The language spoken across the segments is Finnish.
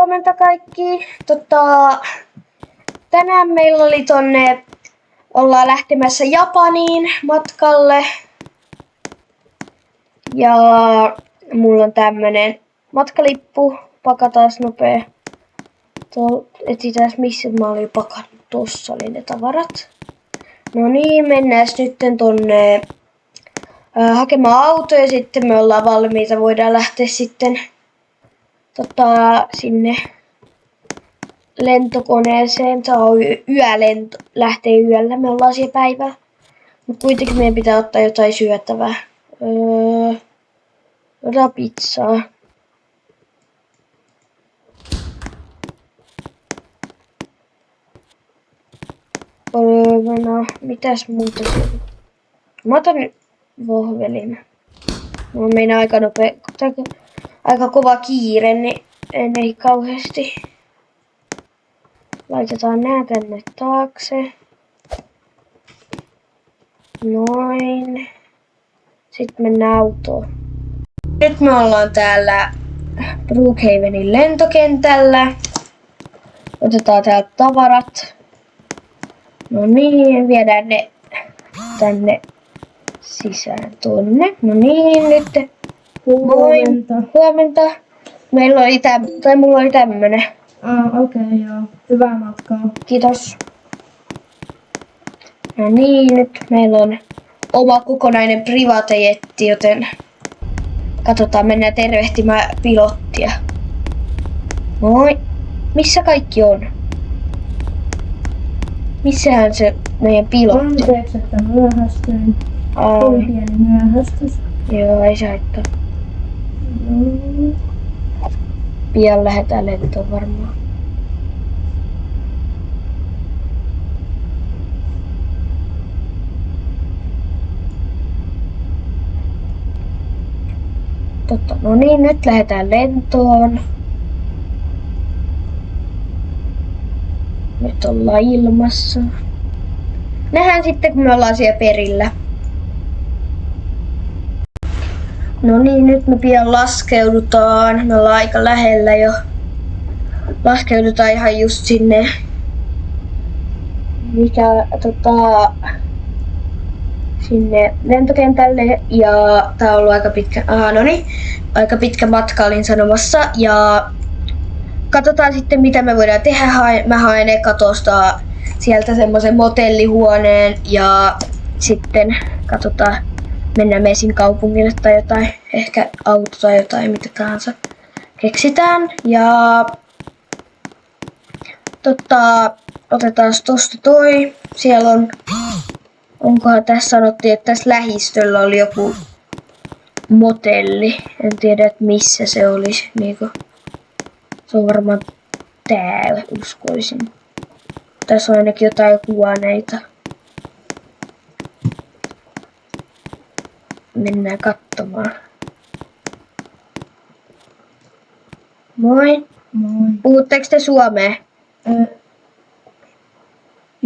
Huomenta kaikki. Tänään meillä oli ollaan lähtemässä Japaniin matkalle. Ja mulla on tämmönen matkalippu. Pakataan nopea. Etsitään missä mä olin pakannut. Tuossa oli ne tavarat. No niin, mennään nyt tonne hakemaan auto ja sitten me ollaan valmiita. Voidaan lähteä sitten sinne lentokoneeseen. Tää on yölento. Lähtee yöllä. Me ollaan siellä päivällä. Mutta kuitenkin meidän pitää ottaa jotain syötävää. Jotain pizzaa. No, mitäs muuta siellä? Mä otan vohvelin. Mulla meinaa aika kova kiire, niin ei kauheasti. Laitetaan nää tänne taakse. Noin. Sitten mennään autoon. Nyt me ollaan täällä Brookhavenin lentokentällä. Otetaan täältä tavarat. No niin, viedään ne tänne sisään tonne. No niin, nyt. Huomenta. Huomenta. Mulla oli tämmönen. Okei, joo. Hyvää matkaa. Kiitos. No niin, nyt meillä on oma kokonainen private jetti, joten katsotaan, mennään tervehtimään pilottia. Moi. Missä kaikki on? Missähän se meidän pilotti? Anteeksi, että myöhästyin. Tuli pieni myöhästys. Joo, ei se haittaa. Pian lähdetään lentoon varmaan. No niin, nyt lähdetään lentoon. Nyt ollaan ilmassa. Nähdään sitten, kun me ollaan siellä perillä. No niin, nyt me pian laskeudutaan. Me ollaan aika lähellä jo. Laskeudutaan ihan just sinne. Sinne lentokentälle. Ja tää on ollut aika pitkä matka olin sanomassa. Ja katsotaan sitten mitä me voidaan tehdä. Mä haen eka tuosta sieltä semmosen motellihuoneen ja sitten katsotaan, mennään mesin kaupungille tai jotain, ehkä auto tai jotain, mitä tahansa keksitään. Ja otetaan tosta toi. Siellä onkohan tässä sanottiin, että tässä lähistöllä oli joku motelli. En tiedä, että missä se olisi. Niinku. Se on varmaan täällä, uskoisin. Tässä on ainakin jotain huoneita. Mennään katsomaan. Moi. Moi. Puhutteko te suomea?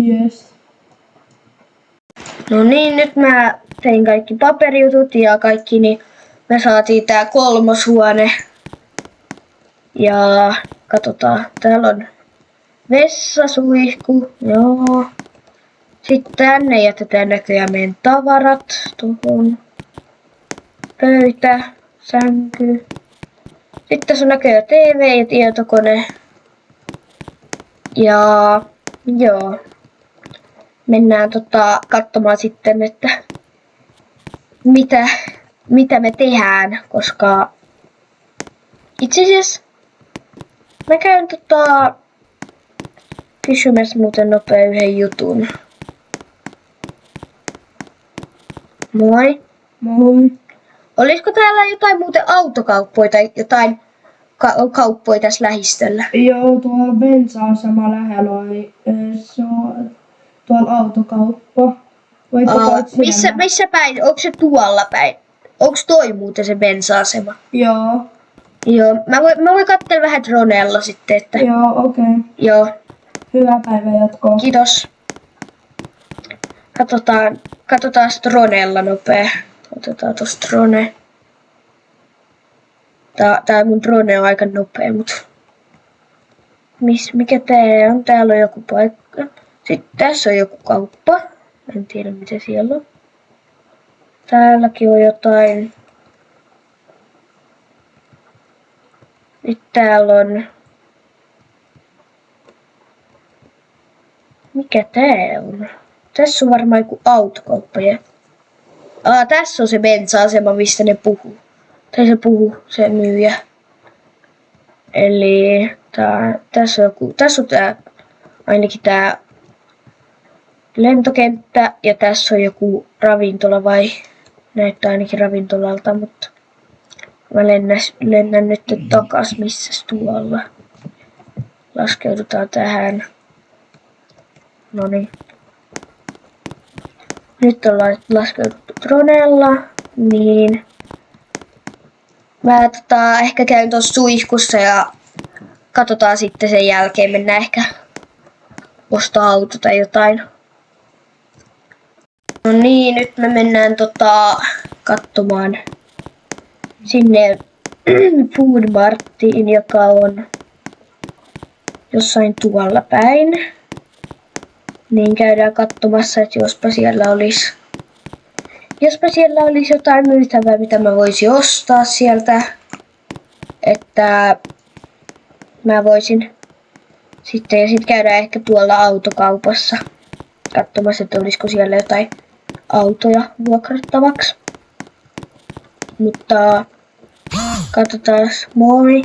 Yes. No niin, nyt mä tein kaikki paperijutut ja kaikki, niin me saatiin tää 3. huone. Ja katsotaan, täällä on vessasuihku, joo. Sitten tänne jätetään näköjään meidän tavarat, tuohon pöytä, sänky. Sitten tässä on näköjään TV ja tietokone. Ja joo, mennään katsomaan sitten, että mitä me tehdään, koska itse asiassa mä käyn kysymässä muuten nopea yhden jutun. Moi. Moi. Olisiko täällä jotain muuten autokauppoja tai jotain kauppoja tässä lähistöllä? Joo, tuolla bensa-asema lähellä oli. Se on tuolla autokauppa. Missä päin? Onko se tuolla päin? Onko toi muuten se bensa-asema? Joo. Joo, mä voin katsella vähän dronella sitten, että... Joo, okei. Joo. Hyvää päivää jatkoa. Kiitos. Katsotaan dronella nopea. Otetaan tosta drone. Tää mun drone on aika nopea, mut Mikä tää on? Täällä on joku paikka. Sitten tässä on joku kauppa. En tiedä mitä siellä on. Täälläkin on jotain. Nyt täällä on. Mikä tää on? Tässä on varmaan joku autokauppa. Tässä on se bensa-asema, mistä ne puhuu. Tai se puhuu, se myyjä. Eli tässä on tää, ainakin tää lentokenttä ja tässä on joku ravintola vai näyttää ainakin ravintolalta, mutta mä lennän nyt takas, missäs tuolla. Laskeudutaan tähän. Noniin. Nyt ollaan laskeuduttu Tronella, niin mä ehkä käyn tuossa suihkussa ja katsotaan sitten sen jälkeen, mennään ehkä ostaa auto tai jotain. No niin, nyt me mennään katsomaan sinne Food Martiin, joka on jossain tuolla päin. Niin käydään katsomassa, että jospa siellä olisi jotain myytävää, mitä mä voisin ostaa sieltä. Että mä voisin sitten käydään ehkä tuolla autokaupassa katsomassa, että olisiko siellä jotain autoja vuokrattavaksi. Mutta katsotaan. Moi.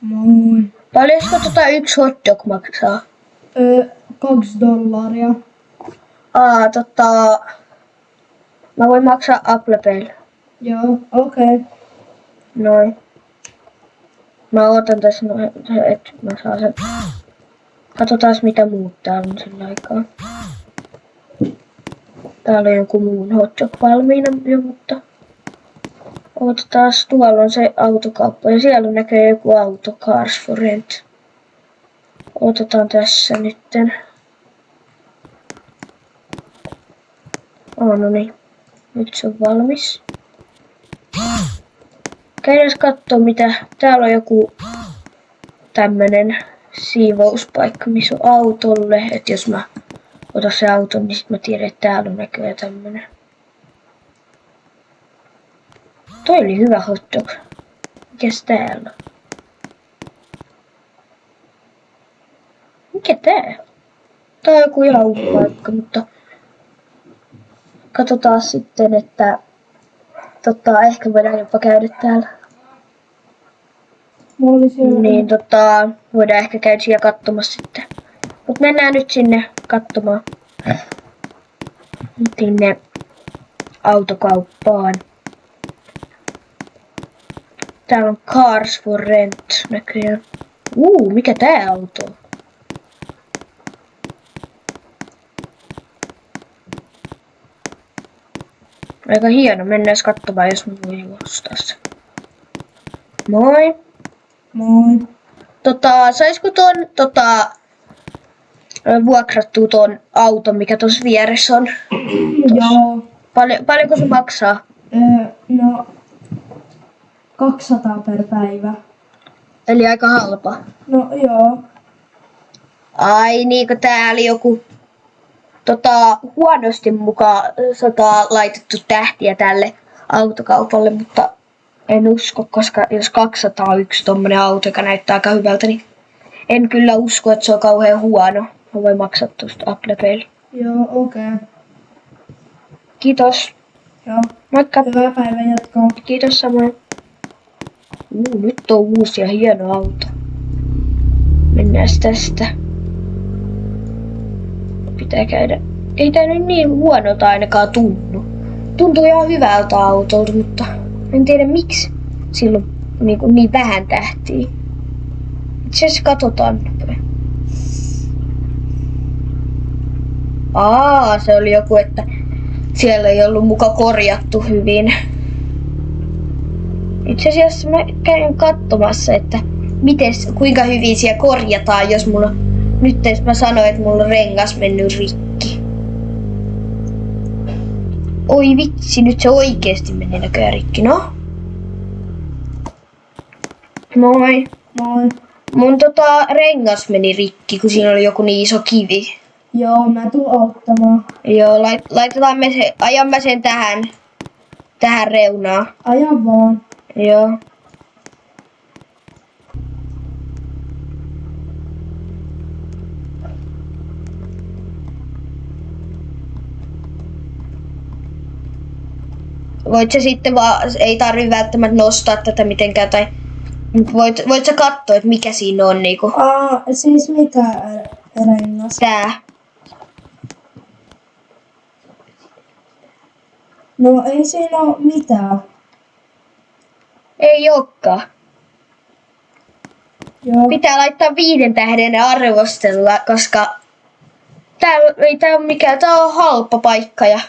Moi. Paljonko yksi hotdog maksaa? $2. Mä voin maksaa Apple Paylla. Joo, okei. Noin. Mä ootan tässä, että mä saan sen. Katsotaan mitä muut täällä on sillä aikaa. Täällä on jonkun muun hotdog valmiina jo, mutta otetaan, tuolla on se autokauppa ja siellä näkee joku auto, Cars for Rent. Otetaan tässä nytten. No niin, nyt se on valmis. Käydään kattoo mitä, täällä on joku tämmönen siivouspaikka, missä on autolle, että jos mä otan se auton, niin sit mä tiedän, että täällä on näköjään tämmönen. Toi oli hyvä hotdog. Mikäs täällä on? Mikä tää on? Tää on joku ihan uusi paikka, mutta katsotaan sitten, että ehkä voidaan jopa käydä täällä. Niin voidaan ehkä käydä siellä katsomassa sitten. Mut mennään nyt sinne katsomaan. Sinne autokauppaan. Täällä on Cars for Rent näköjään. Mikä tää auto on? Aika hieno, mennään katsomaan, jos mä voin ostaa sen. Moi. Moi. Saisiko vuokrattua ton auton, mikä tuossa vieressä on? Joo. Paljonko se maksaa? No 200 per päivä. Eli aika halpa. No joo. Ai niinkö tää oli joku huonosti mukaan laitettu tähtiä tälle autokaupalle, mutta en usko, koska jos 201 tommonen auto, joka näyttää aika hyvältä, niin en kyllä usko, että se on kauhean huono. Mä voin maksaa tuosta Apple Paylla. Joo, okei. Kiitos. Joo. Moikka. Hyvää päivän jatkoa. Kiitos samoin. Nyt on uusi ja hieno auto. Mennään tästä. Pitää käydä. Ei tää nyt niin huonolta ainakaan tunnu. Tuntuu ihan hyvältä autolta, mutta en tiedä miksi sillä on niin vähän tähtiä. Itse asiassa katsotaan nopea. Se oli joku, että siellä ei ollut muka korjattu hyvin. Itse asiassa mä käyn katsomassa, että kuinka hyvin siellä korjataan, jos mulla nyt mä sanoin, että mulla on rengas mennyt rikki. Oi vitsi, nyt se oikeesti meni näköjään rikki, no? Moi. Moi. Mun rengas meni rikki, kun siinä oli joku niin iso kivi. Joo, mä tuun auttamaan. Joo, laitetaan me se, ajan mä sen tähän reunaan. Aja vaan. Joo. Voit sä sitten vaan, ei tarvi välttämättä nostaa tätä mitenkään tai voit sä katsoa, että mikä siinä on niinku. Siis mikä rengas? Tää. No ei siinä oo mitään. Ei ookaan. Joo. Pitää laittaa 5 tähden arvostelulla, koska tää on mikään, tää on halpa paikka ja...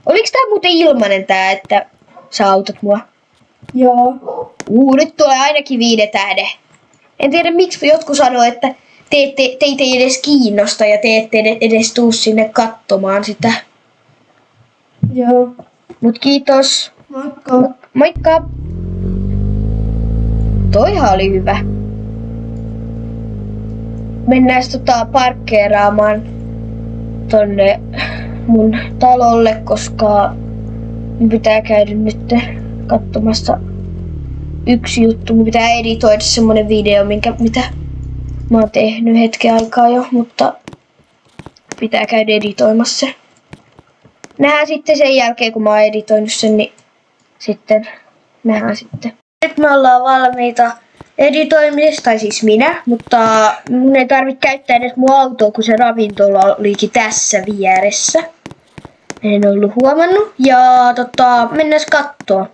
Oliks tää muuten ilmanen tää, että sä autat mua? Joo. Nyt tulee ainakin 5 tähden. En tiedä miksi jotkut sanoo, että teitä ei edes kiinnosta ja te ette edes tuu sinne katsomaan sitä. Joo. Mut kiitos. Moikka. Moikka! Toihan oli hyvä. Mennään parkkeeraamaan tonne mun talolle, koska mun pitää käydä nyt katsomassa yksi juttu. Mun pitää editoida semmonen video, mitä mä oon tehnyt hetken aikaa jo, mutta pitää käydä editoimassa se. Nähdään sitten sen jälkeen, kun mä oon editoinut sen, niin sitten nähdään sitten. Nyt me ollaan valmiita editoimisesta, tai siis minä, mutta mun ei tarvitse käyttää edes mun autoa, kun se ravintola olikin tässä vieressä. En ollut huomannut. Ja mennään kattoo.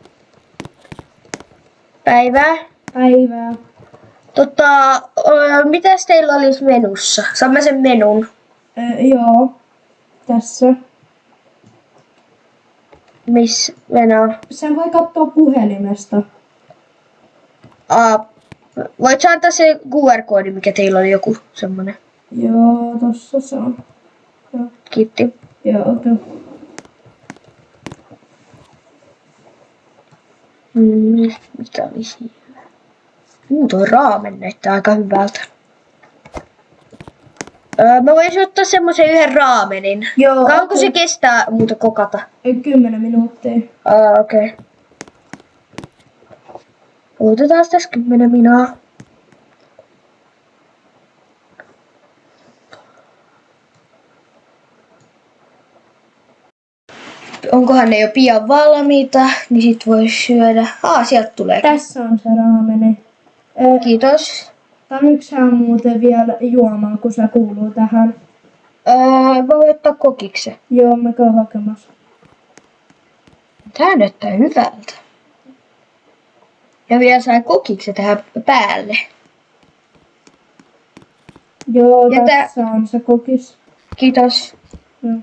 Päivää. Päivää. Mitäs teillä olisi menussa? Saan mä sen menun? Joo. Tässä. Miss meno? Sen voi katsoa puhelimesta. Voit sä antaa se QR-koodi, mikä teillä oli joku semmonen? Joo, tossa se on. Joo. Kiitti. Joo, kyllä. Mitä oli siinä? Tuo raamen näyttää aika hyvältä. Mä voisin ottaa semmosen yhden raamenin. Joo. Kauanko se kestää muuta kokata? 10 minuuttia. Okei. Okay. Otetaan tässä 10 minaa. Onkohan ne jo pian valmiita, niin sit voi syödä. Sieltä tulee. Tässä on se raameni. Kiitos. Tarvitsetko sä muuten vielä juomaa, kun se kuuluu tähän? Voi ottaa kokiksen. Joo, mä käyn hakemassa. Tää näyttää hyvältä. Ja vielä sai kokiksen tähän päälle. Joo, Ja tässä on se kokis. Kiitos. Joo.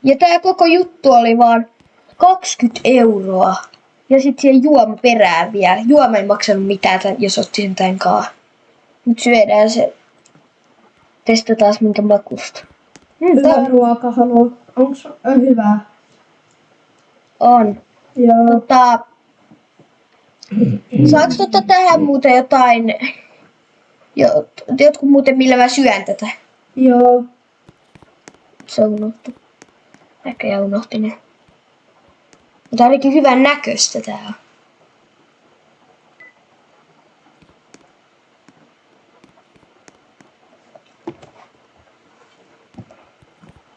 Ja tää koko juttu oli vaan 20 €. Ja sit siihen juoma perään vielä. Juoma ei maksanut mitään, jos otti sen tän kaa. Nyt syödään se. Testataan minkä makusta. Hyvä ruokahalu. Onks hyvää? On. Joo. Saaks tähän muuten jotain... Jotkut muuten millä mä syön tätä? Joo. Se unohtu. Näköjään unohti ne. Mutta ainakin hyvän näköistä tää on.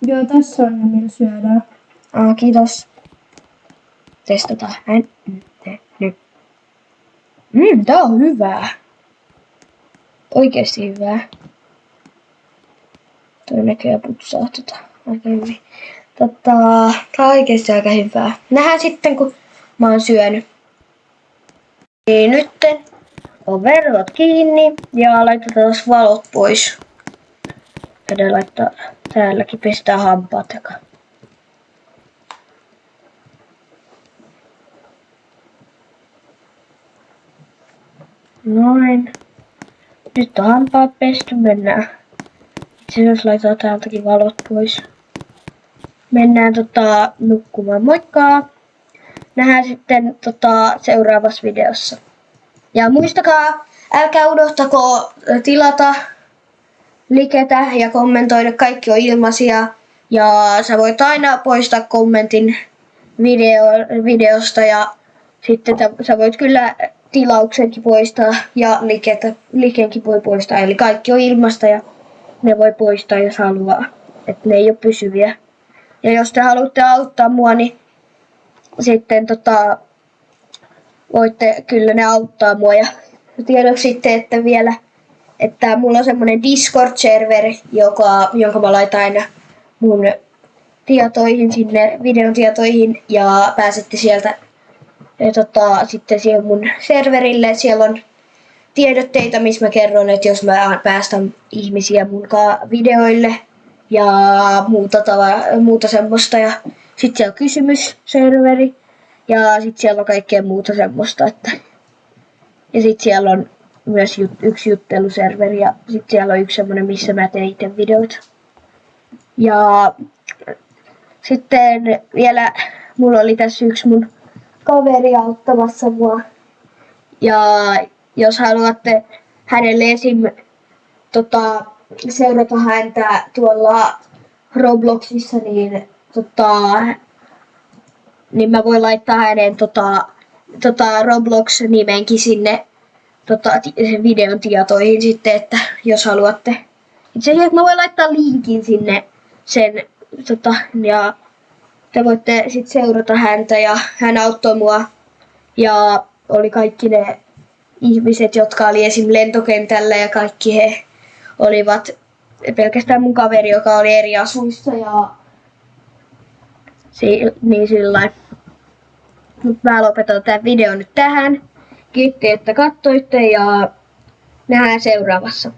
Joo, tässä on ne, millä syödään. Kiitos. Testataan. Nyt. Tää on hyvää. Oikeesti hyvää. Toi näköjään putsaa aika hyvin. Tää on oikeesti aika hyvää. Nähdään sitten, kun mä oon syönyt. Niin nytten on verhot kiinni ja laitetaan taas valot pois. Käydään laittaa täälläkin, pestään hampaat takaa. Noin. Nyt on hampaat pesty, mennään. Itse asiassa laitetaan täältäkin valot pois. Mennään nukkumaan. Moikka! Nähdään sitten seuraavassa videossa. Ja muistakaa, älkää unohtako tilata, liketä ja kommentoida. Kaikki on ilmaisia. Ja sä voit aina poistaa kommentin videosta ja sitten sä voit kyllä tilauksenkin poistaa ja likenkin voi poistaa. Eli kaikki on ilmasta ja ne voi poistaa jos haluaa. Että ne ei ole pysyviä. Ja jos te haluatte auttaa mua, niin sitten voitte kyllä ne auttaa mua. Ja tiedoksi sitten, että vielä, että mulla on semmonen Discord-serveri, jonka mä laitan aina mun tietoihin sinne, videon tietoihin ja pääsette sieltä sitten siihen mun serverille. Siellä on tiedotteita, missä mä kerron, että jos mä päästän ihmisiä mun videoille ja muuta semmoista. Ja sit siellä on kysymysserveri ja sit siellä on kaikkea muuta semmoista. Ja sit siellä on myös yksi jutteluserveri ja sit siellä on yksi semmonen, missä mä teen itse videoita. Ja sitten vielä mulla oli tässä yksi mun kaveri auttamassa mua. Ja jos haluatte hänelle esim. Seurata häntä tuolla Robloxissa, niin mä voin laittaa hänen Roblox-nimenkin sinne sen videon tietoihin sitten, että jos haluatte. Itse asiassa mä voin laittaa linkin sinne sen ja te voitte sit seurata häntä ja hän auttoi mua ja oli kaikki ne ihmiset, jotka oli esim. Lentokentällä ja kaikki he olivat pelkästään mun kaveri, joka oli eri asuissa ja niin sillain. Mut mä lopetan tän videon nyt tähän. Kiitti, että katsoitte ja nähdään seuraavassa.